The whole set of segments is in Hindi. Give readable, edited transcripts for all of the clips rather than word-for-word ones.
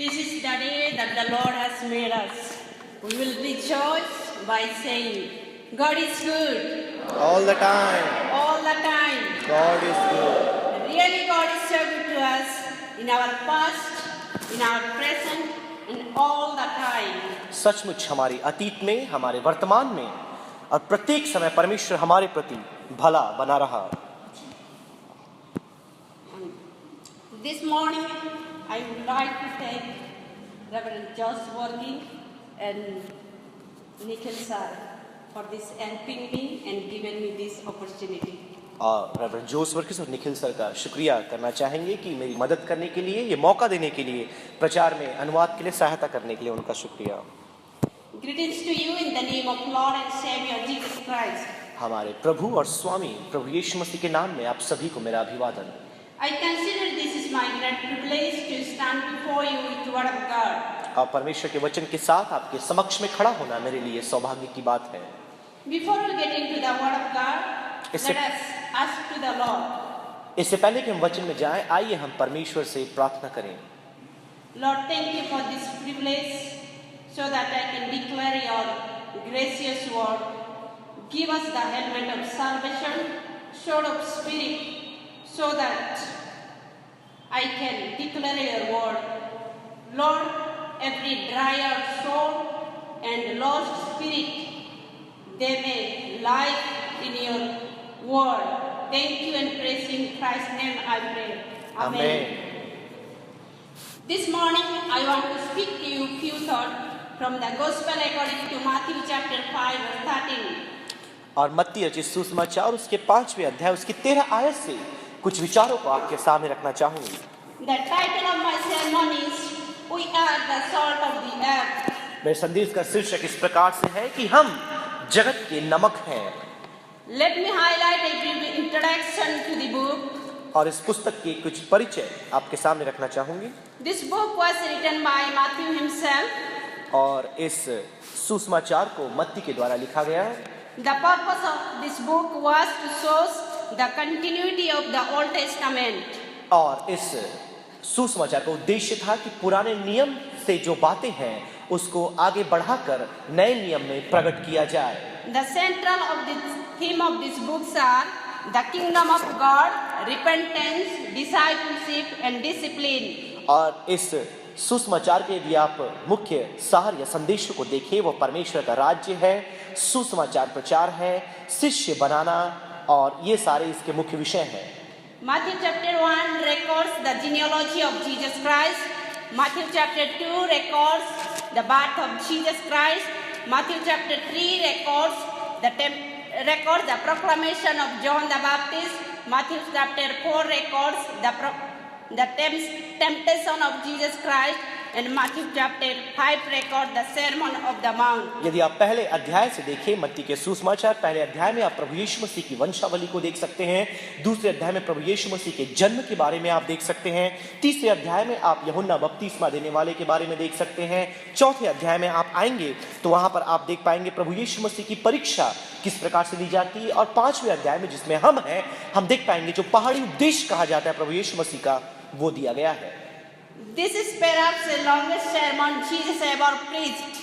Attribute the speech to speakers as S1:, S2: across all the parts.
S1: This is the day that the Lord has made us. We will rejoice by saying, God is good.
S2: All the time.
S1: All the time.
S2: God is good.
S1: Really, God is so good to us in our past, in our present, in all the time.
S2: सचमुच हमारे अतीत में, हमारे वर्तमान में और प्रत्येक समय परमेश्वर हमारे प्रति भला बना रहा।
S1: This morning, I would like to thank Reverend Josh Worthy and Nikhil sir for this helping me and giving me this opportunity.
S2: और रेवरेंड जोस वर्गीस और निखिल सर का शुक्रिया करना चाहेंगे कि मेरी मदद करने के लिए, ये मौका देने के लिए, प्रचार में अनुवाद के लिए सहायता करने के लिए उनका शुक्रिया।
S1: Greetings to you in the name of Lord and Savior Jesus Christ.
S2: हमारे प्रभु और स्वामी प्रभु यीशु मसीह के नाम में आप सभी को मेरा अभिवादन।
S1: I consider this is my great privilege to stand before you with the word of God.
S2: और परमेश्वर के वचन के साथ आपके समक्ष में खड़ा होना मेरे लिए सौभाग्य की बात है।
S1: Before we get into the word of God, let us ask to the Lord.
S2: इससे पहले कि हम वचन में जाएं, आइए हम परमेश्वर से प्रार्थना करें।
S1: Lord, thank you for this privilege so that I can declare your gracious word. Give us the helmet of salvation, sword of spirit, so that I can declare your word. Lord, every dry soul and lost spirit, they may lie in your word. Thank you and praise in Christ's name I pray. Amen. This morning I want to speak to you few thoughts from the Gospel according to Matthew chapter 5 verse 13.
S2: और मत्ती रचित सुसमाचार उसके 5वें अध्याय उसकी 13 आयत से कुछ विचारों को आपके सामने रखना चाहूंगी।
S1: The title of my sermon is We are the salt of the earth.
S2: मेरे संदेश का शीर्षक इस प्रकार से है कि हम जगत के नमक हैं।
S1: Let me highlight a brief introduction to the book.
S2: और इस पुस्तक के कुछ परिचय आपके सामने रखना चाहूंगी।
S1: This book was written by Matthew himself.
S2: और इस सुसमाचार को मत्ती के द्वारा लिखा गया है।
S1: The purpose of this book was to show the continuity of the Old Testament.
S2: और इस सुसमाचार का उद्देश्य था कि पुराने नियम से जो बातें हैं उसको आगे बढ़ाकर नए नियम में प्रकट किया जाए।
S1: The central of the theme of these books are the kingdom of God, repentance, discipleship and discipline.
S2: और इस सुसमाचार के यदि आप मुख्य सार या संदेशों को देखें, वो परमेश्वर का राज्य है, सुसमाचार प्रचार है, शिष्य बनाना, और ये सारे इसके मुख्य विषय हैं।
S1: Matthew chapter 1 records the genealogy of Jesus Christ. Matthew chapter 2 records the birth of Jesus Christ. Matthew chapter 3 records the proclamation of John the Baptist. Matthew chapter 4 records the temptation of Jesus Christ. And Matthew chapter 5 records the Sermon of the Mount.
S2: यदि आप पहले अध्याय से देखें मत्ती के सुसमाचार, पहले अध्याय में आप प्रभु यीशु मसीह की वंशावली को देख सकते हैं। दूसरे अध्याय में प्रभु यीशु मसीह के जन्म के बारे में आप देख सकते हैं। तीसरे अध्याय में आप यूहन्ना बपतिस्मा देने वाले के बारे में देख सकते हैं। चौथे अध्याय में आप आएंगे तो वहां पर आप देख पाएंगे प्रभु यीशु मसीह की परीक्षा किस प्रकार से ली जाती है। और 5वें अध्याय में जिसमें हम हैं, हम देख पाएंगे जो पहाड़ी उपदेश कहा जाता है प्रभु यीशु मसीह का, वो दिया गया है।
S1: This is perhaps the longest sermon Jesus ever preached.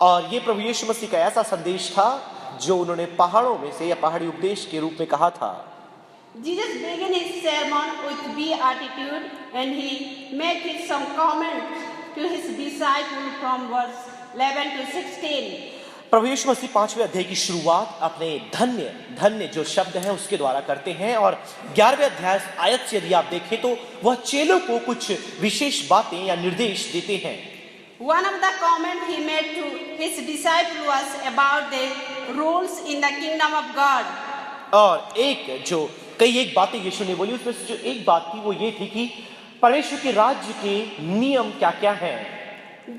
S2: और ये प्रभु यीशु मसीह का ऐसा संदेश था जो उन्होंने पहाड़ों में से या पहाड़ी उपदेश के रूप में कहा था।
S1: Jesus began his sermon with beatitude and he made some comment to his disciples from verse 11 to 16.
S2: प्रभु यीशु मसीह 5वें अध्याय की शुरुआत अपने धन्य धन्य जो शब्द हैं उसके द्वारा करते हैं। और 11वें अध्याय आयत से यदि आप देखें तो वह चेलों को कुछ विशेष बातें या निर्देश देते हैं।
S1: One of the comments he made to his disciples was about the rules in the kingdom of God.
S2: और एक बातें यीशु ने बोली, उसमें से जो एक बात थी वो ये थी कि परमेश्वर के राज्य के नियम क्या-क्या हैं।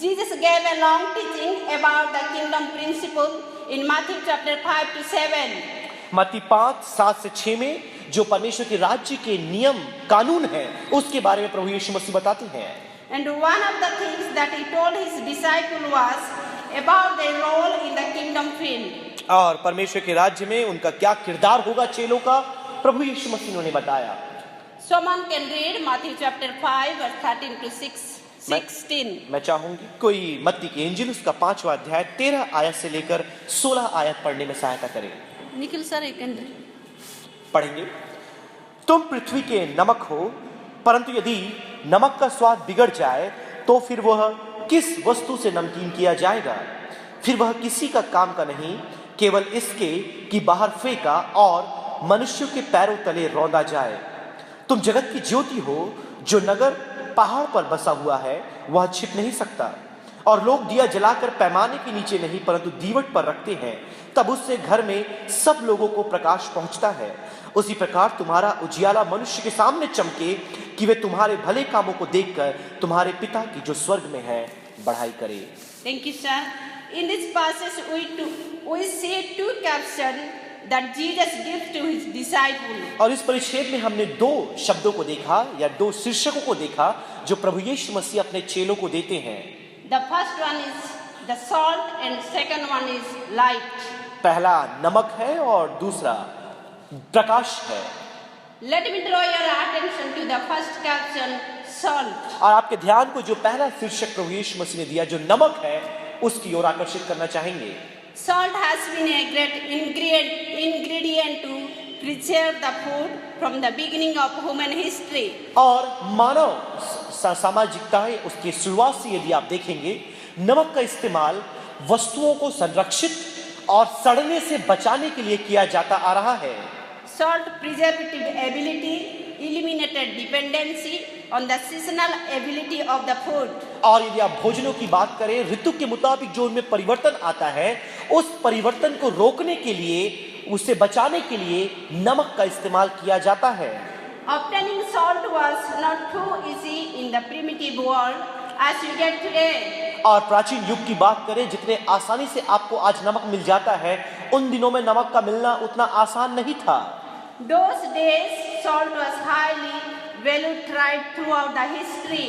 S1: Jesus gave a long teaching about the kingdom principle in Matthew chapter 5 to 7.
S2: मत्ती 5:7 से 6 में जो परमेश्वर के राज्य के नियम कानून हैं उसके बारे में प्रभु यीशु मसीह बताते हैं।
S1: And one of the things that he told his disciples was about their role in the kingdom field.
S2: और परमेश्वर के राज्य में उनका क्या किरदार होगा चेलों का, प्रभु यीशु मसीह ने बताया।
S1: Someone can read Matthew chapter 5 verse 13 to 6. 16.
S2: मैं चाहूंगी कोई मत्ती की इंजिल उसका 5वां अध्याय 13 आयत से लेकर 16 आयत पढ़ने में सहायता करे।
S1: Nikhil sir, you can.
S2: पढ़ेंगे। तुम पृथ्वी के नमक हो, परंतु यदि नमक का स्वाद बिगड़ जाए तो फिर वह किस वस्तु से नमकीन किया जाएगा? फिर वह किसी का काम का नहीं, केवल इसके कि बाहर फेंका और मनुष्यों के पैरों तले रौंदा जाए। तुम जगत की ज्योति हो। जो नगर पहाड़ पर बसा हुआ है वह छिप नहीं सकता, और लोग दिया जलाकर पैमाने के नीचे नहीं परंतु दीवट पर रखते हैं, तब उससे घर में सब लोगों को प्रकाश पहुंचता है। उसी प्रकार तुम्हारा उजियाला मनुष्य के सामने चमके कि वे तुम्हारे भले कामों को देखकर तुम्हारे पिता की जो स्वर्ग में है बढ़ाई करे।
S1: Thank you, sir. In this passage, we see two captions that Jesus gives to his disciples.
S2: और इस परिच्छेद में हमने दो शब्दों को देखा या दो शीर्षकों को देखा जो प्रभु यीशु मसीह अपने चेलों को देते हैं।
S1: The first one is the salt and second one is light.
S2: पहला नमक है और दूसरा प्रकाश है।
S1: Let me draw your attention to the first caption, salt.
S2: और आपके ध्यान को जो पहला शीर्षक प्रभु यीशु मसीह ने दिया जो नमक है उसकी ओर आकर्षित करना चाहेंगे।
S1: Salt has been a great ingredient to preserve the food from the beginning of human history.
S2: और मानव सामाजिकता है उसकी शुरुआत से यदि आप देखेंगे नमक का इस्तेमाल वस्तुओं को संरक्षित और सड़ने से बचाने के लिए किया जाता आ रहा है।
S1: Salt preservative ability eliminated dependency on the seasonal ability of the food.
S2: और यदि आप भोजनों की बात करें ऋतु के मुताबिक जो उनमें परिवर्तन आता है उस परिवर्तन को रोकने के लिए उसे बचाने के लिए नमक का इस्तेमाल किया जाता है।
S1: Obtaining salt was not too easy in the primitive world as you get today.
S2: और प्राचीन युग की बात करें जितने आसानी से आपको आज नमक मिल जाता है उन दिनों में नमक का मिलना उतना आसान नहीं था।
S1: Those days salt was highly valued tried throughout the history.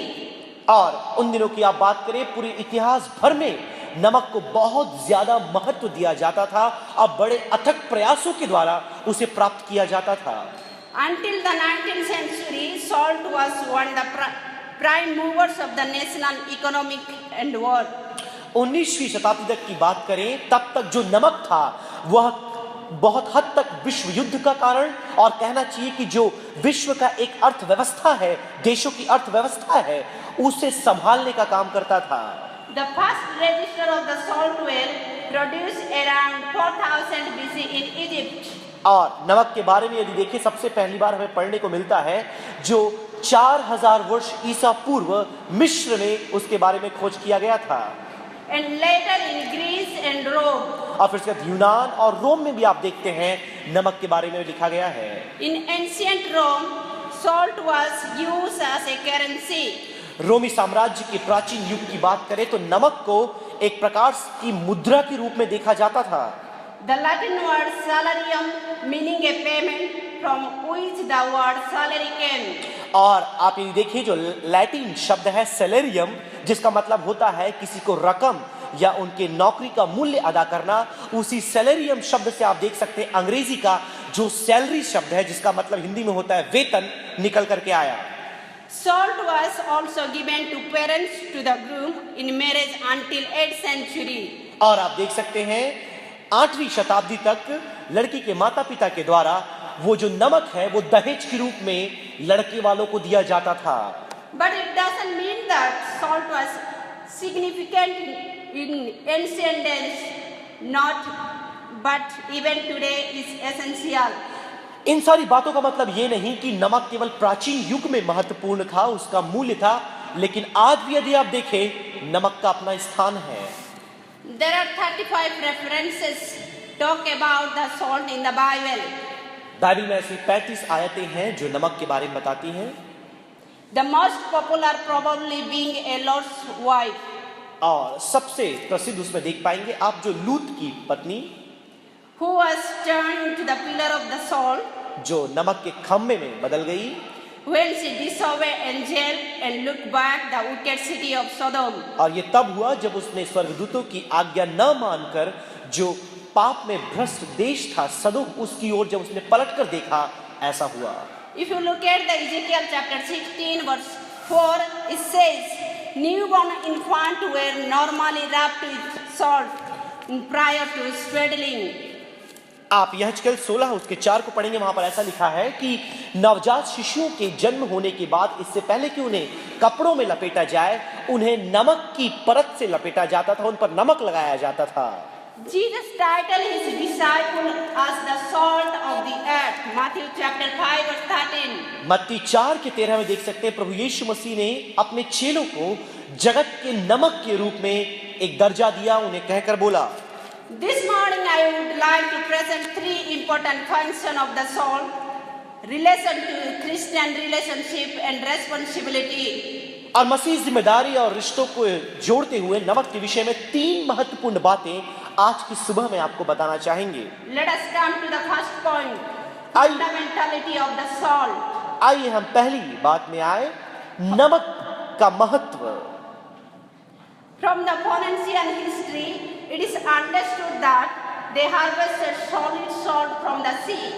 S2: और उन दिनों की आप बात करें पूरे इतिहास भर में नमक को बहुत ज्यादा महत्व दिया जाता था और बड़े अथक प्रयासों के द्वारा उसे प्राप्त किया जाता था।
S1: Until the 19th century, salt was one of the prime movers of the national economic and war.
S2: 19वीं शताब्दी तक की बात करें तब तक जो नमक था वह बहुत हद तक विश्व युद्ध का कारण और कहना चाहिए कि जो विश्व का एक अर्थव्यवस्था है देशों की अर्थव्यवस्था है उसे संभालने का काम करता था।
S1: The first register of the salt well produced around 4000 BC in Egypt.
S2: और नमक के बारे में यदि देखें सबसे पहली बार हमें पढ़ने को मिलता है जो 4000 वर्ष ईसा पूर्व मिस्र में उसके बारे में खोज किया गया था।
S1: And later in Greece and Rome.
S2: और फिर इसके बाद यूनान और रोम में भी आप देखते हैं नमक के बारे में लिखा गया है।
S1: In ancient Rome, salt was used as a currency.
S2: रोमी साम्राज्य के प्राचीन युग की बात करें तो नमक को एक प्रकार की मुद्रा के रूप में देखा जाता था।
S1: The Latin word salarium meaning a payment from which the word salary came.
S2: और आप ये देखिए जो लैटिन शब्द है सैलरियम जिसका मतलब होता है किसी को रकम या उनके नौकरी का मूल्य अदा करना, उसी सैलरियम शब्द से आप देख सकते हैं अंग्रेजी का जो सैलरी शब्द है जिसका मतलब हिंदी में होता है वेतन निकल करके आया।
S1: Salt was also given to parents to the groom in marriage until 8th century.
S2: और आप देख सकते हैं 8वीं शताब्दी तक लड़की के माता पिता के द्वारा वो जो नमक है वो दहेज के रूप में लड़के वालों को दिया जाता था।
S1: But it doesn't mean that salt was significant in ancient days, not, but even today is essential.
S2: इन सारी बातों का मतलब ये नहीं कि नमक केवल प्राचीन युग में महत्वपूर्ण था, उसका मूल्य था, लेकिन आज भी यदि आप देखें नमक का अपना स्थान है।
S1: There are 35 references talk about the salt in the Bible.
S2: Bible में ऐसी 35 आयतें हैं जो नमक के बारे में बताती हैं।
S1: The most popular probably being a Lord's wife.
S2: और सबसे प्रसिद्ध उसमें देख पाएंगे आप जो लूत की पत्नी
S1: who was turned into the pillar of the salt,
S2: जो नमक के खम्भे में बदल गई
S1: when she disobeyed angel and looked back the wicked city of Sodom.
S2: और ये तब हुआ जब उसने स्वर्गदूतों की आज्ञा न मानकर जो पाप में भ्रष्ट देश था सदोम उसकी ओर जब उसने पलटकर देखा ऐसा हुआ।
S1: If you look at the Ezekiel chapter 16 verse 4, it says, newborn infants were normally wrapped with salt prior to swaddling.
S2: आप यहेजकेल 16 उसके 4 को पढ़ेंगे, वहां पर ऐसा लिखा है कि नवजात शिशुओं के जन्म होने के बाद इससे पहले कि उन्हें कपड़ों में लपेटा जाए, उन्हें नमक की परत से लपेटा जाता था, उन पर नमक लगाया जाता था।
S1: Jesus titled his disciple as the salt of the earth. Matthew chapter 5 verse 13.
S2: मत्ती 4 के 13 में देख सकते हैं प्रभु यीशु मसीह ने अपने चेलों को जगत के नमक के रूप में एक दर्जा दिया, उन्हें कहकर बोला।
S1: This morning I would like to present 3 important functions of the salt, relation to Christian relationship and responsibility.
S2: और मसीह जिम्मेदारी और रिश्तों को जोड़ते हुए नमक के विषय में 3 महत्वपूर्ण बातें आज की सुबह में आपको बताना चाहेंगे।
S1: Let us come to the first point,
S2: आइए
S1: fundamentality of the salt.
S2: आइए हम पहली बात में आए, नमक का महत्व।
S1: From the Phoenician history, it is understood that they harvested solid salt from the sea.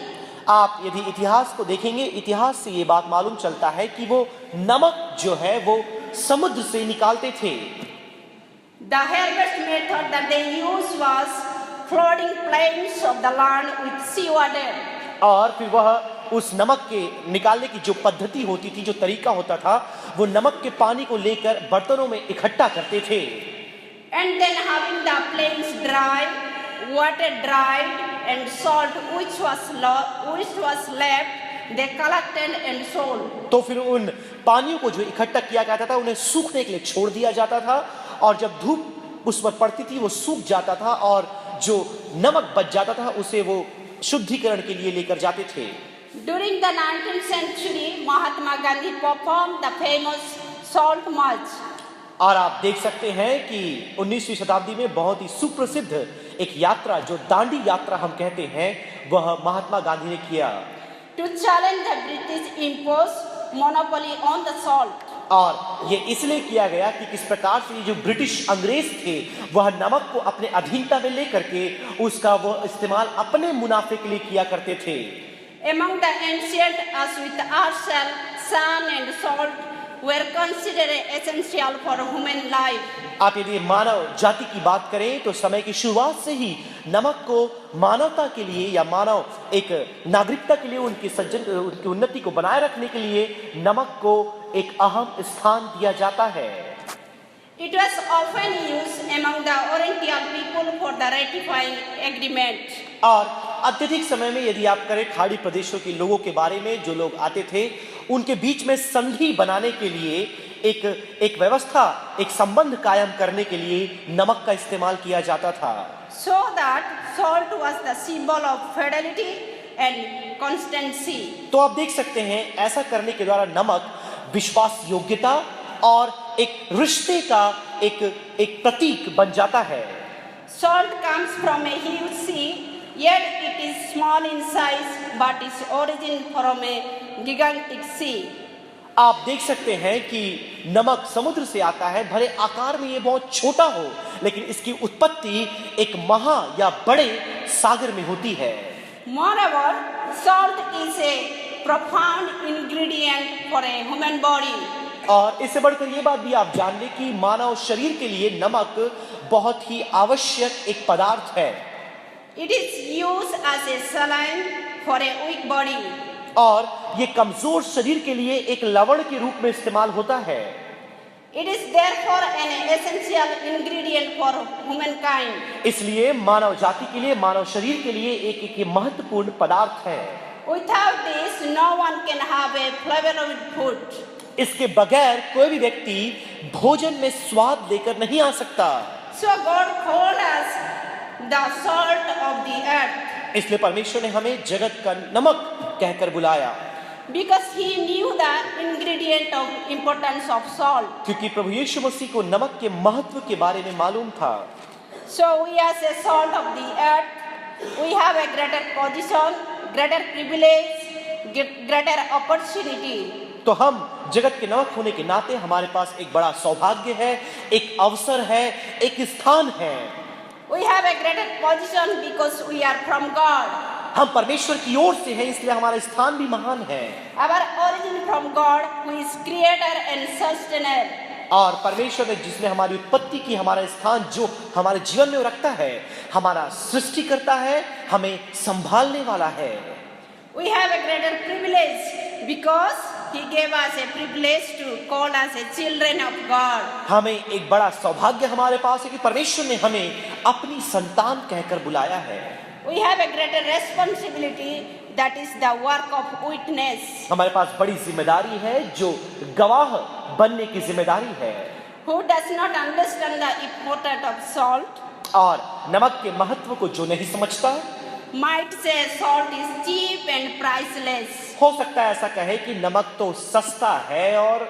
S2: आप यदि इतिहास को देखेंगे, इतिहास से ये बात मालूम चलता है कि वो नमक जो है वो समुद्र से निकालते थे।
S1: The harvest method that they used was flooding plains of the land with seawater.
S2: और फिर वह उस नमक के निकालने की जो पद्धति होती थी, जो तरीका होता था, वो नमक के पानी को लेकर बर्तनों में इकट्ठा करते थे।
S1: And then having the plains dry, water dried, and salt which was left, they collected and sold.
S2: तो फिर उन पानियों को जो इकट्ठा किया जाता था, उन्हें सूखने के लिए छोड़ दिया जाता था, और जब धूप उस पर पड़ती थी वो सूख जाता था, और जो नमक बच जाता था उसे वो शुद्धिकरण के लिए लेकर जाते थे।
S1: During the 19th century, Mahatma Gandhi performed the famous salt march.
S2: और आप देख सकते हैं कि 19वीं शताब्दी में बहुत ही सुप्रसिद्ध एक यात्रा, जो दांडी यात्रा हम कहते हैं, वह महात्मा गांधी ने किया।
S1: To challenge the British imposed monopoly on the salt.
S2: और ये इसलिए किया गया कि किस प्रकार से जो ब्रिटिश अंग्रेज थे वह नमक को अपने अधीनता में लेकर के उसका वह इस्तेमाल अपने मुनाफे के लिए किया करते थे।
S1: Among the ancient, as with ourselves, sun and salt were considered essential for human life.
S2: आप यदि मानव जाति की बात करें तो समय की शुरुआत से ही नमक को मानवता के लिए या मानव एक नागरिकता के लिए उनकी उन्नति को बनाए रखने के लिए नमक को एक अहम स्थान दिया जाता है।
S1: It was often used among the Oriental people for the ratifying agreement.
S2: और अत्यधिक समय में यदि आप करें खाड़ी प्रदेशों के लोगों के बारे में, जो लोग आते थे, उनके बीच में संधि बनाने के लिए एक व्यवस्था, एक संबंध कायम करने के लिए नमक का इस्तेमाल किया जाता था।
S1: So that salt was the symbol of fidelity and constancy.
S2: तो आप देख सकते हैं ऐसा करने के द्वारा नमक विश्वास योग्यता और एक रिश्ते का एक प्रतीक बन जाता है।
S1: Salt comes from a huge sea, yet it is small in size, but its origin from a gigantic sea.
S2: आप देख सकते हैं कि नमक समुद्र से आता है, भले आकार में ये बहुत छोटा हो, लेकिन इसकी उत्पत्ति एक महा या बड़े सागर में होती है।
S1: Moreover, salt is a profound ingredient for a human body.
S2: और इससे बढ़कर ये बात भी आप जान लें कि मानव शरीर के लिए नमक बहुत ही आवश्यक एक पदार्थ है।
S1: It is used as a saline for a weak body.
S2: और ये कमजोर शरीर के लिए एक लवण के रूप में इस्तेमाल होता है।
S1: It is therefore an essential ingredient for humankind.
S2: इसलिए मानव जाति के लिए, मानव शरीर के लिए एक महत्वपूर्ण पदार्थ है।
S1: Without this, no one can have a flavored food.
S2: इसके बगैर कोई भी व्यक्ति भोजन में स्वाद लेकर नहीं आ सकता।
S1: So God called us the salt of the earth.
S2: इसलिए परमेश्वर ने हमें जगत का नमक कहकर बुलाया।
S1: Because he knew the ingredient of importance of salt.
S2: क्योंकि प्रभु यीशु मसीह को नमक के महत्व के बारे में मालूम था।
S1: So we as a salt of the earth, we have a greater position, greater privilege, greater opportunity.
S2: तो हम जगत के नमक होने के नाते हमारे पास एक बड़ा सौभाग्य है, एक अवसर है, एक स्थान है।
S1: We have a greater position because we are from God.
S2: हम परमेश्वर की ओर से हैं, इसलिए हमारा स्थान भी महान है।
S1: Our origin from God, who is creator and sustainer.
S2: और परमेश्वर ने जिसने हमारी उत्पत्ति की, हमारा स्थान जो हमारे जीवन में वो रखता है, हमारा सृष्टि करता है, हमें संभालने वाला है।
S1: We have a greater privilege because He gave us a privilege to call us a children of God.
S2: हमें एक बड़ा सौभाग्य हमारे पास है कि परमेश्वर ने हमें अपनी संतान कहकर बुलाया है।
S1: We have a greater responsibility, that is the work of witness.
S2: हमारे पास बड़ी जिम्मेदारी है जो गवाह बनने की जिम्मेदारी है।
S1: Who does not understand the importance of salt
S2: और नमक के महत्व को जो नहीं समझता
S1: might say salt is cheap and priceless.
S2: हो सकता है ऐसा कहे कि नमक तो सस्ता है और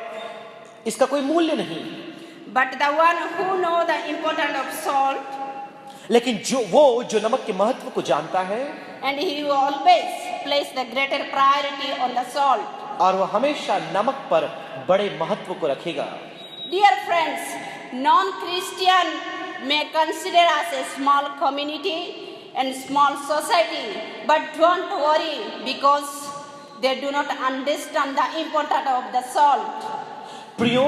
S2: इसका कोई मूल्य नहीं।
S1: But the one who know the importance of salt,
S2: लेकिन जो नमक के महत्व को जानता है
S1: and he will always place the greater priority on the salt.
S2: और वह हमेशा नमक पर बड़े महत्व को रखेगा।
S1: Dear friends, non-Christian may consider us a small community and small society, but don't worry because they do not understand the importance of the salt.
S2: प्रियो,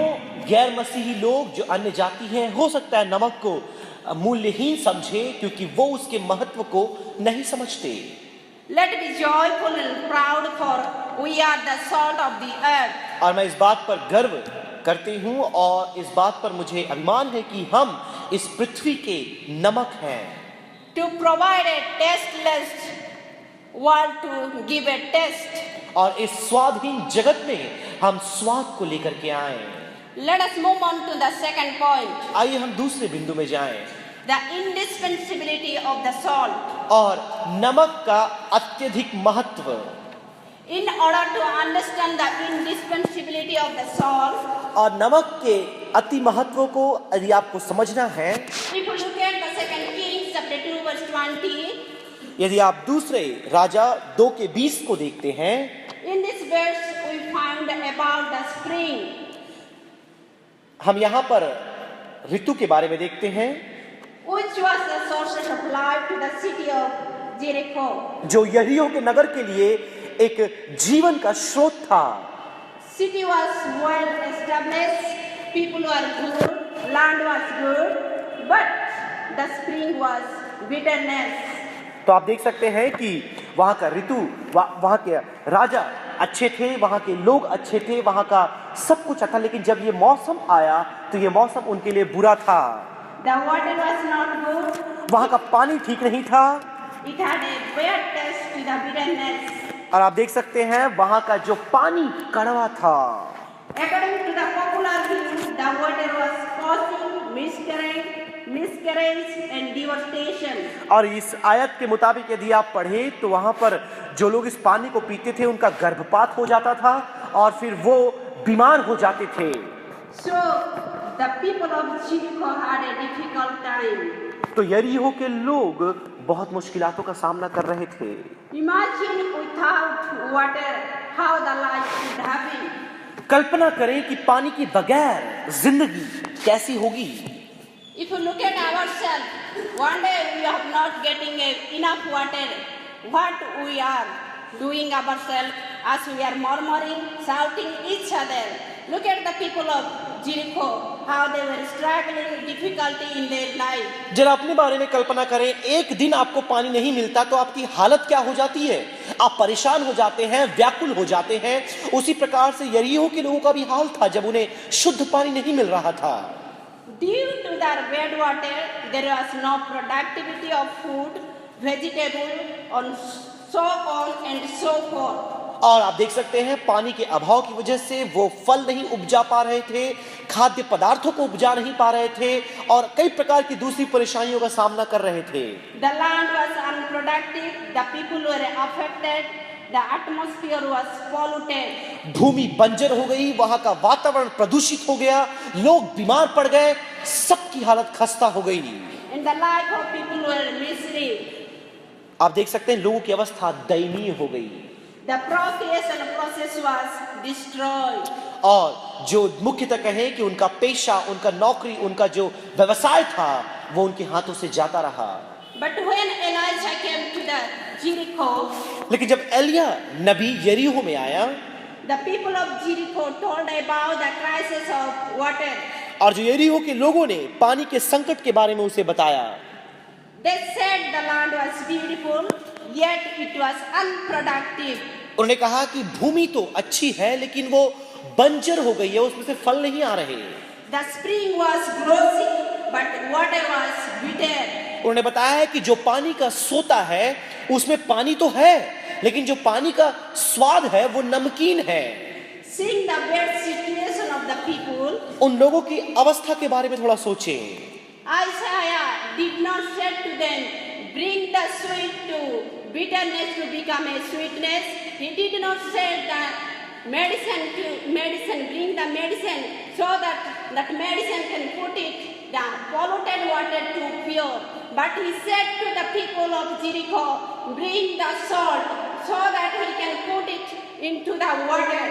S2: गैर मसीही लोग जो अन्य जाति हैं, हो सकता है नमक को मूल्यहीन समझे क्योंकि वो उसके महत्व को नहीं समझते।
S1: Let be joyful and proud, for we are the salt of the earth.
S2: और मैं इस बात पर गर्व करती हूँ और इस बात पर मुझे अभिमान है कि हम इस पृथ्वी के नमक हैं।
S1: To provide a tasteless world to give a taste.
S2: और इस स्वादहीन जगत में हम स्वाद को लेकर के आए।
S1: Let us move on to the second point.
S2: आइए हम दूसरे बिंदु में जाएं।
S1: The indispensability of the salt.
S2: और नमक का अत्यधिक महत्व।
S1: In order to understand the indispensability of the salt,
S2: और नमक के अति महत्व को यदि आपको समझना है,
S1: if you look at the second Kings chapter 2 verse 20,
S2: यदि आप दूसरे राजा 2:20 को देखते हैं,
S1: in this verse we find about the spring.
S2: हम यहाँ पर ऋतु के बारे में देखते हैं
S1: Which was the source of life to the city of Jericho.
S2: जो यरीहो के नगर के लिए एक जीवन का स्रोत था।
S1: City was well established, people were good, land was good, but the spring was bitterness.
S2: तो आप देख सकते हैं कि वहाँ का ऋतु, वहाँ के राजा अच्छे थे, वहाँ के लोग अच्छे थे, वहाँ का सब कुछ अच्छा, लेकिन जब ये मौसम आया तो ये मौसम उनके लिए बुरा था।
S1: The water was not good.
S2: वहाँ का पानी ठीक नहीं था।
S1: It had a bad taste to the bitterness.
S2: और आप देख सकते हैं वहाँ का जो पानी कड़वा था।
S1: According to the popular view, the water was causing miscarriage and devastation.
S2: और इस आयत के मुताबिक यदि आप पढ़े तो वहाँ पर जो लोग इस पानी को पीते थे उनका गर्भपात हो जाता था और फिर वो बीमार हो जाते थे।
S1: So the people of Jericho had a difficult time.
S2: तो यरीहो के लोग बहुत मुश्किलातों का सामना कर रहे थे।
S1: Imagine without water how the life would have been.
S2: कल्पना करें कि पानी के बगैर जिंदगी कैसी होगी।
S1: If you look at ourselves, one day we are not getting enough water. What we are doing ourselves as we are murmuring, shouting each other. Look at the people of Jericho, how they were struggling difficulty in their life.
S2: जरा अपने बारे में कल्पना करें, एक दिन आपको पानी नहीं मिलता तो आपकी हालत क्या हो जाती है। आप परेशान हो जाते हैं, व्याकुल हो जाते हैं। उसी प्रकार से यरीहो के लोगों का भी हाल था जब उन्हें शुद्ध पानी नहीं मिल रहा था।
S1: Due to their bad water, there was no productivity of food, vegetable, and so on and so forth.
S2: और आप देख सकते हैं पानी के अभाव की वजह से वो फल नहीं उपजा पा रहे थे, खाद्य पदार्थों को उपजा नहीं पा रहे थे और कई प्रकार की दूसरी परेशानियों का सामना कर रहे थे।
S1: The land was unproductive, the people were affected, the atmosphere was polluted.
S2: भूमि बंजर हो गई, वहां का वातावरण प्रदूषित हो गया, लोग बीमार पड़ गए, सबकी हालत खस्ता हो गई।
S1: And the life of people were misery.
S2: आप देख सकते हैं लोगों की अवस्था दयनीय हो गई।
S1: The procreation process was destroyed.
S2: और जो मुख्यतः कहें कि उनका पेशा, उनका नौकरी, उनका जो व्यवसाय था वो उनके हाथों से जाता रहा।
S1: But when Elijah came to the Jericho,
S2: लेकिन जब एलिया नबी यरीहो में आया,
S1: the people of Jericho told about the crisis of water.
S2: और जो यरीहो के लोगों ने पानी के संकट के बारे में उसे बताया।
S1: They said the land was beautiful, yet it was unproductive.
S2: उन्होंने कहा कि भूमि तो अच्छी है लेकिन वो बंजर हो गई है, उसमें से फल नहीं आ रहे।
S1: The spring was glossy, but water was bitter.
S2: उन्होंने बताया है कि जो पानी का सोता है उसमें पानी तो है लेकिन जो पानी का स्वाद है वो नमकीन है।
S1: Seeing the bad situation of the people,
S2: उन लोगों की अवस्था के बारे में थोड़ा सोचें।
S1: Isaiah did not say to them, bring the sweet to bitterness to become a sweetness. He did not say that bring the medicine so that medicine can put it the polluted water to pure. But he said to the people of Jericho, bring the salt so that he can put it into the water.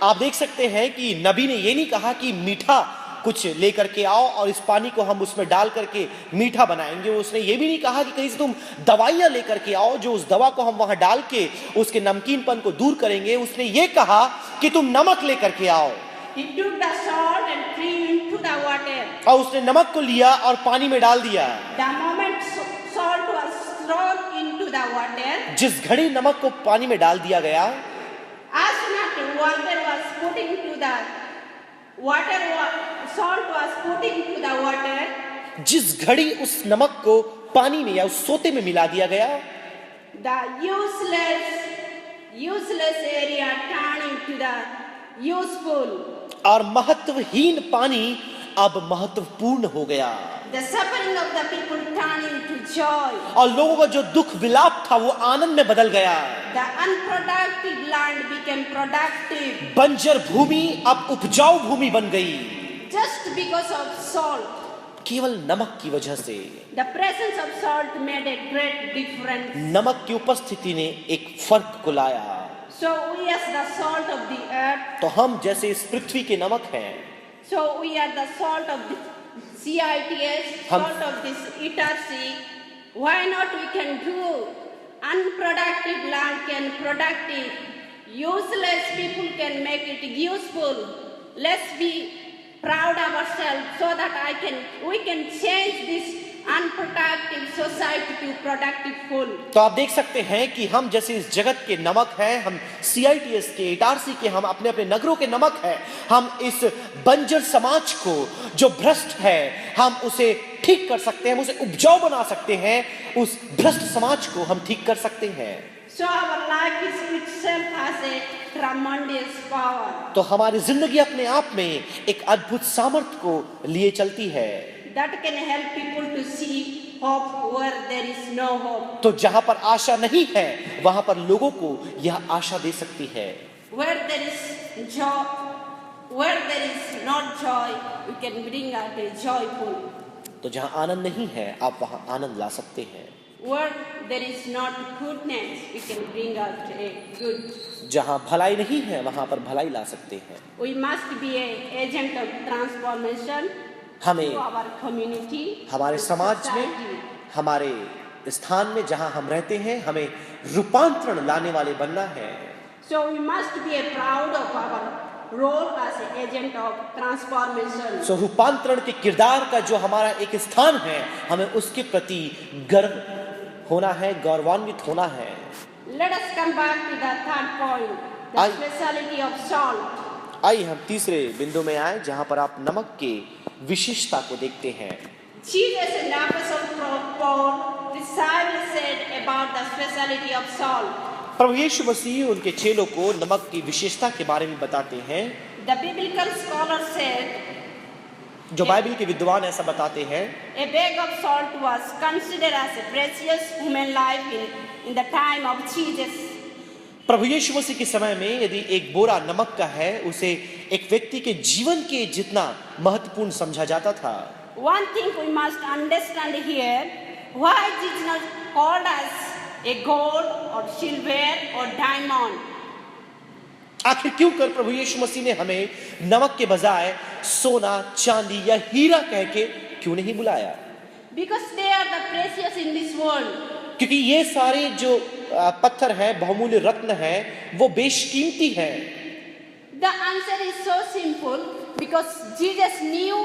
S2: आप देख सकते हैं कि नबी ने ये नहीं कहा कि मीठा कुछ लेकर के आओ और इस पानी को हम उसमें डाल करके मीठा बनाएंगे। उसने ये भी नहीं कहा कि कहीं से तुम दवाइयां लेकर के आओ जो उस दवा को हम वहां डाल के उसके नमकीनपन को दूर करेंगे। उसने ये कहा कि तुम नमक लेकर के आओ।
S1: He took the salt and threw into the water.
S2: और उसने नमक को लिया और पानी में डाल दिया।
S1: The moment salt was thrown into the water,
S2: जिस घड़ी नमक को पानी में डाल दिया गया,
S1: as soon as water was put into the salt was put into the water,
S2: जिस घड़ी उस नमक को पानी में या उस सोते में मिला दिया गया,
S1: the useless area turned into the useful.
S2: और महत्वहीन पानी अब महत्वपूर्ण हो गया।
S1: The suffering of the people turned into joy.
S2: और लोगों का जो दुख विलाप था वो आनंद में बदल गया।
S1: The unproductive land became productive.
S2: बंजर भूमि अब उपजाऊ भूमि बन गई।
S1: Just because of salt.
S2: केवल नमक की वजह से।
S1: The presence of salt made a great difference.
S2: नमक की उपस्थिति ने एक फर्क को लाया।
S1: So we as the salt of the earth.
S2: तो हम जैसे इस पृथ्वी के नमक हैं।
S1: So we are the salt of the CITS, salt of this ETRC. Why not we can do unproductive land can productive, useless people can make it useful. Let's be proud of ourselves so that we can change this unproductive society to productive full.
S2: तो आप देख सकते हैं कि हम जैसे इस जगत के नमक हैं, हम CITS के, ETRC के, हम अपने अपने नगरों के नमक हैं। हम इस बंजर समाज को जो भ्रष्ट है हम उसे ठीक कर सकते हैं, हम उसे उपजाऊ बना सकते हैं। उस भ्रष्ट समाज को हम ठीक कर सकते हैं।
S1: So our life is itself has a tremendous power.
S2: तो हमारी जिंदगी अपने आप में एक अद्भुत सामर्थ्य को लिए चलती है।
S1: That can help people to see hope where there is no hope.
S2: तो जहां पर आशा नहीं है वहां पर लोगों को यह आशा दे सकती है।
S1: Where there is joy, where there is not joy, we can bring out a joyful.
S2: तो जहां आनंद नहीं है आप वहां आनंद ला सकते हैं।
S1: Where there is not goodness, we can bring out a good.
S2: जहां भलाई नहीं है वहां पर भलाई ला सकते हैं।
S1: We must be an agent of transformation.
S2: हमें
S1: to our community,
S2: हमारे
S1: to
S2: समाज में,
S1: society.
S2: हमारे स्थान में जहां हम रहते हैं हमें रूपांतरण लाने वाले बनना है।
S1: So we must be proud of our role as an agent of transformation.
S2: सो रूपांतरण के किरदार का जो हमारा एक स्थान है हमें उसके प्रति गर्व होना है, गौरवान्वित होना है।
S1: Let us come back to the third point, the speciality of salt.
S2: आइए हम तीसरे बिंदु में आए जहां पर आप नमक के विशेषता को देखते हैं।
S1: Jesus in the Apostle Paul precisely said about the speciality of salt.
S2: प्रभु यीशु मसीह उनके चेलों को नमक की विशेषता के बारे में बताते हैं।
S1: The biblical scholar said,
S2: जो बाइबल के विद्वान ऐसा बताते हैं,
S1: a bag of salt was considered as a precious human life in the time of Jesus.
S2: प्रभु यीशु मसीह के समय में यदि एक बोरा नमक का है उसे एक व्यक्ति के जीवन के जितना महत्वपूर्ण समझा जाता था।
S1: One thing we must understand here, why Jesus called us a gold or silver or diamond?
S2: आखिर क्यों कर प्रभु यीशु मसीह ने हमें नमक के बजाय सोना, चांदी या हीरा कह के क्यों नहीं बुलाया?
S1: Because they are the precious in this world.
S2: क्योंकि ये सारे जो पत्थर हैं, बहुमूल्य रत्न हैं, वो बेशकीमती हैं।
S1: The answer is so simple because Jesus knew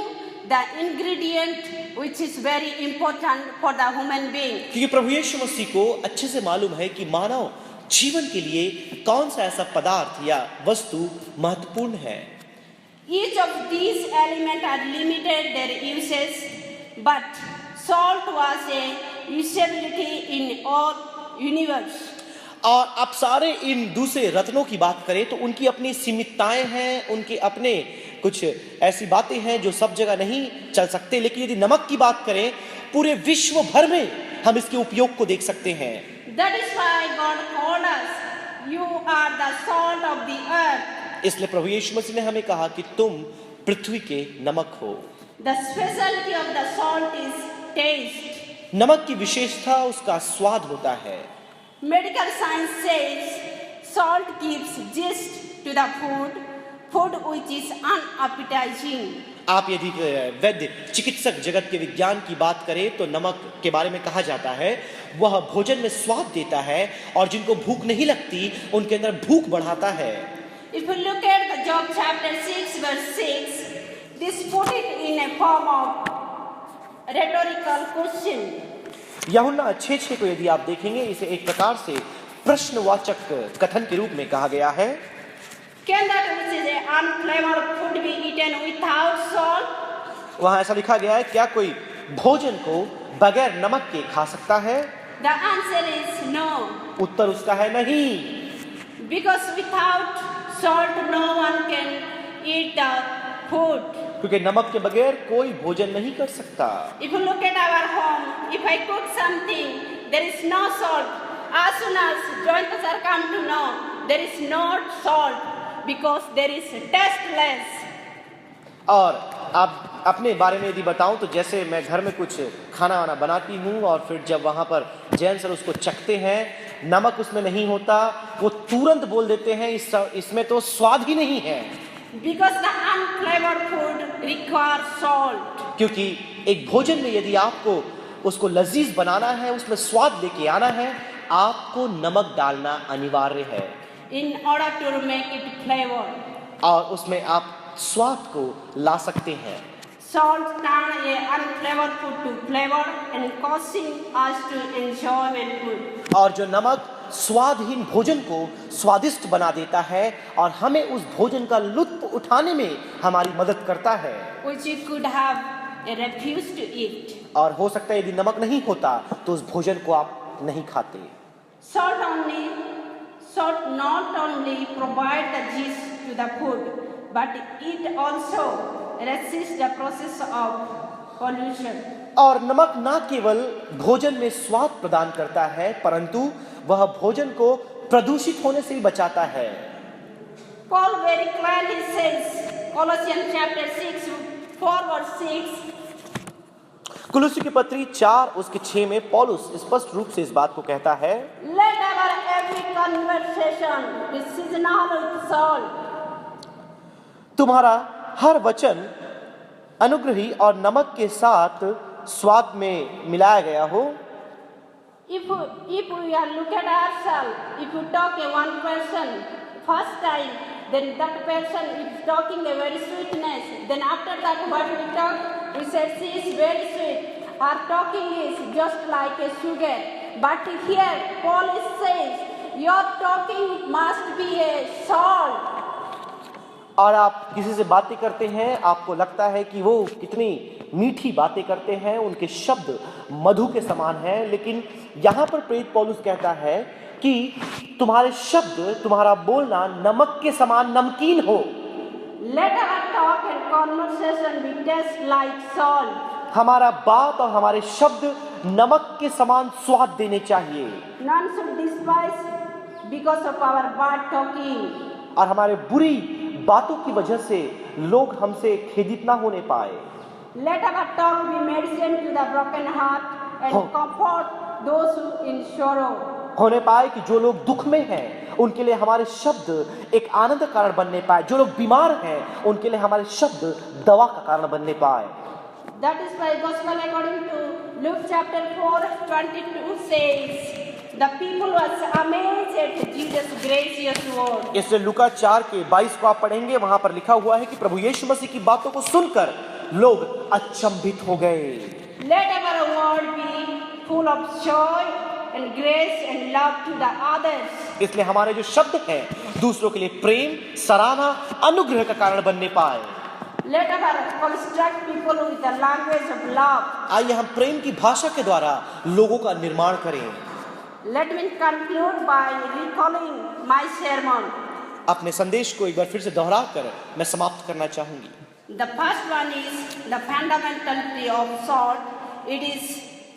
S1: the ingredient which is very important for the human being.
S2: क्योंकि प्रभु यीशु मसीह को अच्छे से मालूम है कि मानव जीवन के लिए कौन सा ऐसा पदार्थ या वस्तु महत्वपूर्ण है।
S1: Each of these elements are limited their uses, but salt was a usability in all universe.
S2: और आप सारे इन दूसरे रत्नों की बात करें तो उनकी अपनी सीमितताएं हैं, उनके अपने कुछ ऐसी बातें हैं जो सब जगह नहीं चल सकते। लेकिन यदि नमक की बात करें पूरे विश्व भर में हम इसके उपयोग को देख सकते हैं।
S1: That is why God called us, you are the salt of the earth.
S2: इसलिए प्रभु यीशु मसीह ने हमें कहा कि तुम पृथ्वी के नमक हो।
S1: The specialty of the salt is taste.
S2: नमक की विशेषता उसका स्वाद होता है।
S1: Medical science says salt gives zest to the food which is unappetizing.
S2: आप यदि वैद्य चिकित्सक जगत के विज्ञान की बात करें तो नमक के बारे में कहा जाता है वह भोजन में स्वाद देता है और जिनको भूख नहीं लगती उनके अंदर भूख बढ़ाता है।
S1: If you look at the Job chapter 6 verse 6, this put it in a form of rhetorical question.
S2: यूहन्ना 6:6 को यदि आप देखेंगे इसे एक प्रकार से प्रश्नवाचक कथन के रूप में कहा गया है।
S1: Can that which is an unflavored food be eaten without salt?
S2: वहां ऐसा लिखा गया है क्या कोई भोजन को बगैर नमक के खा सकता है?
S1: The answer is no.
S2: उत्तर उसका है नहीं।
S1: Because without salt no one can eat the food.
S2: क्योंकि नमक के बगैर कोई भोजन नहीं कर सकता।
S1: If you look at our home, if I cook something, there is no salt. As soon as jointers are come to know, there is no salt because there is tasteless.
S2: और अब अपने बारे में यदि बताऊं तो जैसे मैं घर में कुछ खाना वाना बनाती हूं और फिर जब वहां पर जैन सर उसको चखते हैं नमक उसमें नहीं होता वो तुरंत बोल देते हैं इसमें तो स्वाद ही नहीं है।
S1: Because the unflavored food requires salt.
S2: क्योंकि एक भोजन में यदि आपको उसको लजीज बनाना है उसमें स्वाद लेके आना है आपको नमक डालना अनिवार्य है।
S1: In order to make it flavor.
S2: और उसमें आप स्वाद को ला सकते हैं।
S1: Salt turns a unflavored food to flavor and causing us to enjoy food.
S2: और जो नमक स्वादहीन भोजन को स्वादिष्ट बना देता है और हमें उस भोजन का लुत्फ उठाने में हमारी मदद करता है।
S1: Which you could have refused to eat.
S2: और हो सकता है यदि नमक नहीं होता तो उस भोजन को आप नहीं खाते।
S1: Salt not only provide the gist to the food, but it also resists the process of pollution.
S2: और नमक ना केवल भोजन में स्वाद प्रदान करता है परंतु वह भोजन को प्रदूषित होने से भी बचाता है।
S1: Paul very clearly says, Colossians chapter 6, 4 verse 6.
S2: कुलुस्सी की पत्री 4 उसके 6 में पौलुस स्पष्ट रूप से इस बात को कहता है
S1: Let our every conversation be seasonal with salt.
S2: तुम्हारा हर वचन अनुग्रही और नमक के साथ स्वाद में मिलाया गया हो।
S1: If we are look at ourselves, if you talk a one person first time, then that person is talking a very sweetness. Then after that, what we talk, we say she is very sweet. Our talking is just like a sugar. But here, Paul says, your talking must be a salt.
S2: और आप किसी से बातें करते हैं आपको लगता है कि वो कितनी मीठी बातें करते हैं उनके शब्द मधु के समान हैं लेकिन यहाँ पर प्रेरित पौलुस कहता है कि तुम्हारे शब्द तुम्हारा बोलना नमक के समान नमकीन हो।
S1: Let our talk and conversation be taste like salt.
S2: हमारा बात और हमारे शब्द नमक के समान स्वाद देने चाहिए।
S1: None should despise because of our bad talking.
S2: और हमारे बुरी बातों की वजह से लोग हमसे खेदित ना होने पाए।
S1: Let our talk be medicine to the broken heart and comfort those who in sorrow.
S2: होने पाए कि जो लोग दुख में हैं उनके लिए हमारे शब्द एक आनंद का कारण बनने पाए, जो लोग बीमार हैं उनके लिए हमारे शब्द दवा का कारण बनने पाए।
S1: That is why Gospel according to Luke chapter 4:22 says, The people was amazed at Jesus' gracious word.
S2: इसलिए लूका 4 के 22 को आप पढ़ेंगे, वहां पर लिखा हुआ है कि प्रभु यीशु मसीह की बातों को सुनकर लोग अचंभित हो गए।
S1: Let our word be full of joy and grace and love to the others.
S2: इसलिए हमारे जो शब्द हैं दूसरों के लिए प्रेम, सराहना, अनुग्रह का कारण बनने पाए।
S1: Let our construct people with the language of love.
S2: आइए हम प्रेम की भाषा के द्वारा लोगों का निर्माण करें।
S1: Let me conclude by recalling my sermon.
S2: अपने संदेश को एक बार फिर से दोहराकर मैं समाप्त करना चाहूंगी।
S1: The first one is the fundamentality of salt. It is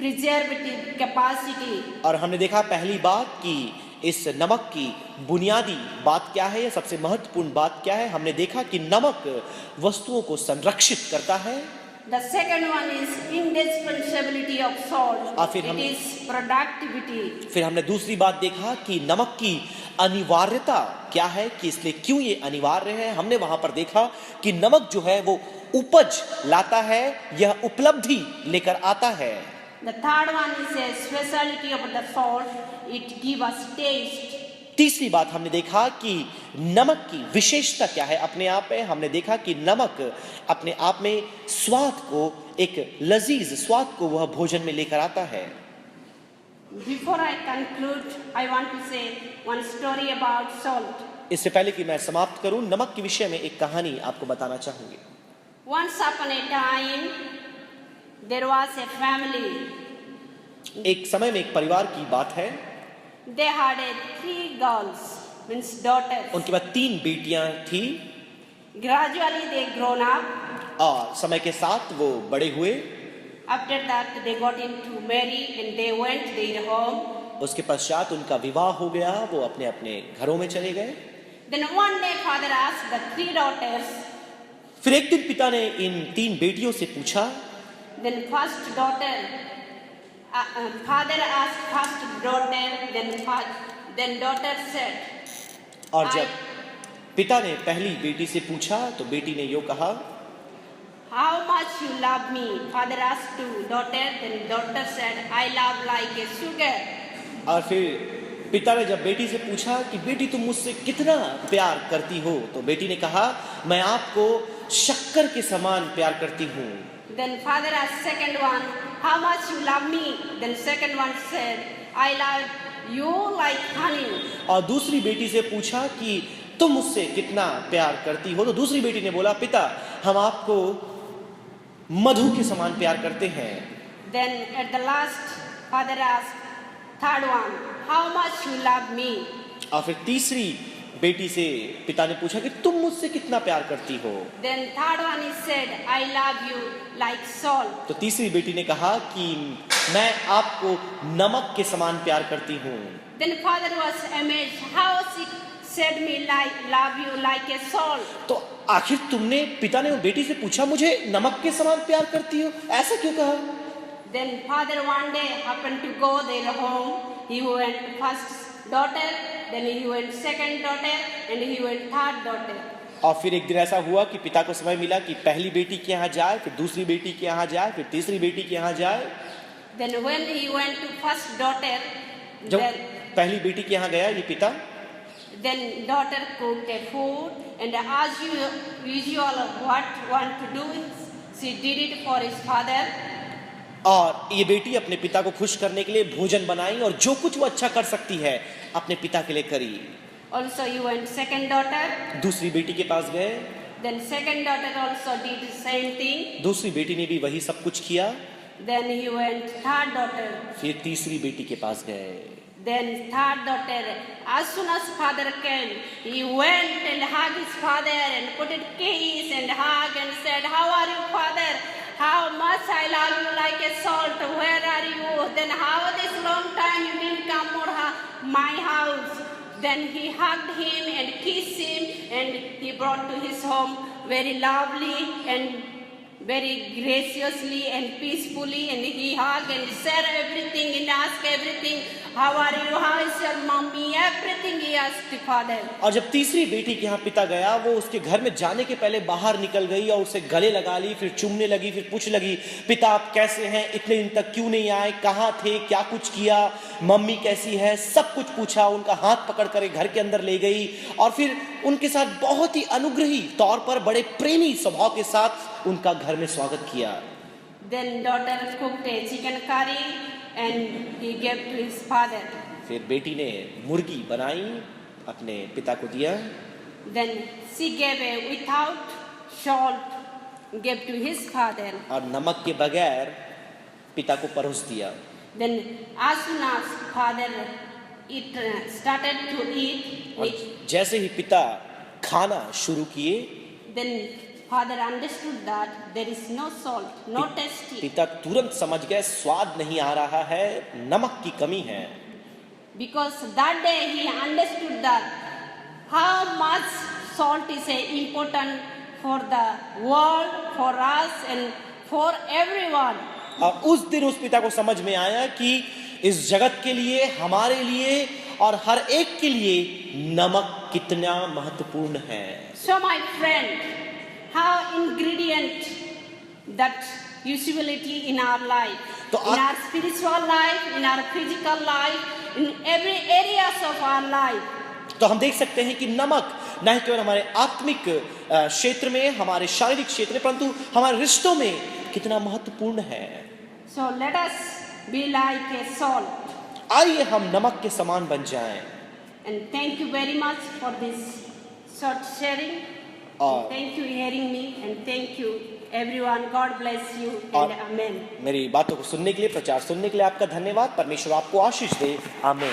S1: preservative capacity.
S2: और हमने देखा पहली बात कि इस नमक की बुनियादी बात क्या है, या सबसे महत्वपूर्ण बात क्या है। हमने देखा कि नमक वस्तुओं को संरक्षित करता है।
S1: The second one is indispensability of salt.
S2: फिर
S1: It
S2: हम-
S1: is productivity.
S2: फिर हमने दूसरी बात देखा कि नमक की अनिवार्यता क्या है, कि इसलिए क्यों ये अनिवार्य है। हमने वहां पर देखा कि नमक जो है वो उपज लाता है, यह उपलब्धि लेकर आता है।
S1: The third one is a specialty of the salt. It gives us taste.
S2: तीसरी बात हमने देखा कि नमक की विशेषता क्या है अपने आप में। हमने देखा कि नमक अपने आप में स्वाद को, एक लजीज स्वाद को वह भोजन में लेकर आता है।
S1: Before I conclude, I want to say one story about salt.
S2: इससे पहले कि मैं समाप्त करूं, नमक के विषय में एक कहानी आपको बताना चाहूंगी।
S1: Once upon a time, there was a family.
S2: एक समय में एक परिवार की बात है।
S1: They had three girls, means daughters.
S2: उनके बाद 3 बेटियां थी
S1: Gradually they grown up.
S2: और समय के साथ वो बड़े हुए।
S1: After that they got into marry and they went their home.
S2: उसके पश्चात उनका विवाह हो गया, वो अपने अपने घरों में चले गए।
S1: Then one day father asked the 3 daughters.
S2: फिर एक दिन पिता ने इन 3 बेटियों से पूछा।
S1: Then first daughter, father asked first daughter. Then daughter said.
S2: और जब पिता ने पहली बेटी से पूछा तो बेटी ने यो कहा,
S1: How much you love me? Father asked to daughter. Then daughter said, I love like a sugar.
S2: और फिर पिता ने जब बेटी से पूछा कि बेटी तुम मुझसे कितना प्यार करती हो, तो बेटी ने कहा, मैं आपको शक्कर के समान प्यार करती हूँ।
S1: Then father asked second one, how much you love me? Then second one said, I love you like honey.
S2: और दूसरी बेटी से पूछा कि तुम मुझसे कितना प्यार करती हो, तो दूसरी बेटी ने बोला, पिता हम आपको मधु के समान प्यार करते हैं।
S1: Then at the last father asked third one, how much you love me?
S2: और फिर तीसरी बेटी से पिता ने पूछा कि तुम मुझसे कितना प्यार करती हो।
S1: Then third one is said, I love you like salt.
S2: तो तीसरी बेटी ने कहा कि मैं आपको नमक के समान प्यार करती हूँ।
S1: Then father was amazed, how she said me like love you like a salt.
S2: तो आखिर तुमने, पिता ने वो बेटी से पूछा, मुझे नमक के समान प्यार करती हो, ऐसा क्यों कहा?
S1: Then father one day happened to go their home. He went first daughter, then he went second daughter, and he went third daughter.
S2: और फिर एक दिन ऐसा हुआ कि पिता को समय मिला कि पहली बेटी के यहाँ जाए, फिर दूसरी बेटी के यहाँ जाए, फिर तीसरी बेटी के यहाँ जाए।
S1: Then when he went to first daughter,
S2: जब पहली बेटी के यहाँ गया ये पिता,
S1: then daughter cooked a food, and as usual what want to do, she did it for his father.
S2: और ये बेटी अपने पिता को खुश करने के लिए भोजन बनाई और जो कुछ वो अच्छा कर सकती है अपने पिता के लिए करी।
S1: Also he went second daughter.
S2: दूसरी बेटी के पास गए,
S1: Then second daughter also did the same thing.
S2: दूसरी बेटी ने भी वही सब कुछ किया।
S1: Then he went third daughter.
S2: फिर तीसरी बेटी के पास गए।
S1: Then third daughter, as soon as father came, he went and hugged his father and put a kiss and hug and said, how are you father? How much I love you like a salt. Where are you? Then how this long time you didn't come more my house? Then he hugged him and kissed him and he brought to his home very lovely and very graciously and peacefully, and he hugged and said everything and asked everything. How are you? How is your mommy? Everything he asked the father.
S2: और जब तीसरी बेटी के यहाँ पिता गया, वो उसके घर में जाने के पहले बाहर निकल गई और उसे गले लगा ली, फिर चूमने लगी, फिर पूछ लगी, पिता आप कैसे हैं, इतने दिन तक क्यों नहीं आए, कहाँ थे, क्या कुछ किया, मम्मी कैसी है, सब कुछ पूछा, उनका हाथ पकड़ कर घर के अंदर ले गई और फिर उनके साथ बहुत ही अनुग्रही तौर पर बड़े प्रेमी स्वभाव के साथ उनका घर में स्वागत किया।
S1: Then daughter cooked a chicken curry and he gave to his father.
S2: फिर बेटी ने मुर्गी बनाई, अपने पिता को दिया।
S1: Then she gave a without salt, gave to his father.
S2: और नमक के बगैर पिता को परोस दिया।
S1: Then as soon as father started to eat,
S2: और जैसे ही पिता खाना शुरू किए,
S1: then father understood that there is no salt, no tasty.
S2: पिता तुरंत समझ गए स्वाद नहीं आ रहा है, नमक की कमी है।
S1: Because that day he understood that how much salt is important for the world, for us and for everyone.
S2: और उस दिन उस पिता को समझ में आया कि इस जगत के लिए, हमारे लिए और हर एक के लिए नमक कितना महत्वपूर्ण है।
S1: So my friend, how ingredient that usability in our life,
S2: तो
S1: in our spiritual life, in our physical life, in every areas of our life.
S2: तो हम देख सकते हैं कि नमक न ही केवल हमारे आत्मिक क्षेत्र में, हमारे शारीरिक क्षेत्र में, परंतु हमारे रिश्तों में कितना महत्वपूर्ण है।
S1: So let us be like a salt.
S2: आइए हम नमक के समान बन जाएं।
S1: And thank you very much for this short sharing.
S2: और
S1: Thank you hearing me and thank you everyone. God bless you
S2: और
S1: and amen.
S2: मेरी बातों को सुनने के लिए, प्रचार सुनने के लिए आपका धन्यवाद। परमेश्वर आपको आशीष दे। आमीन।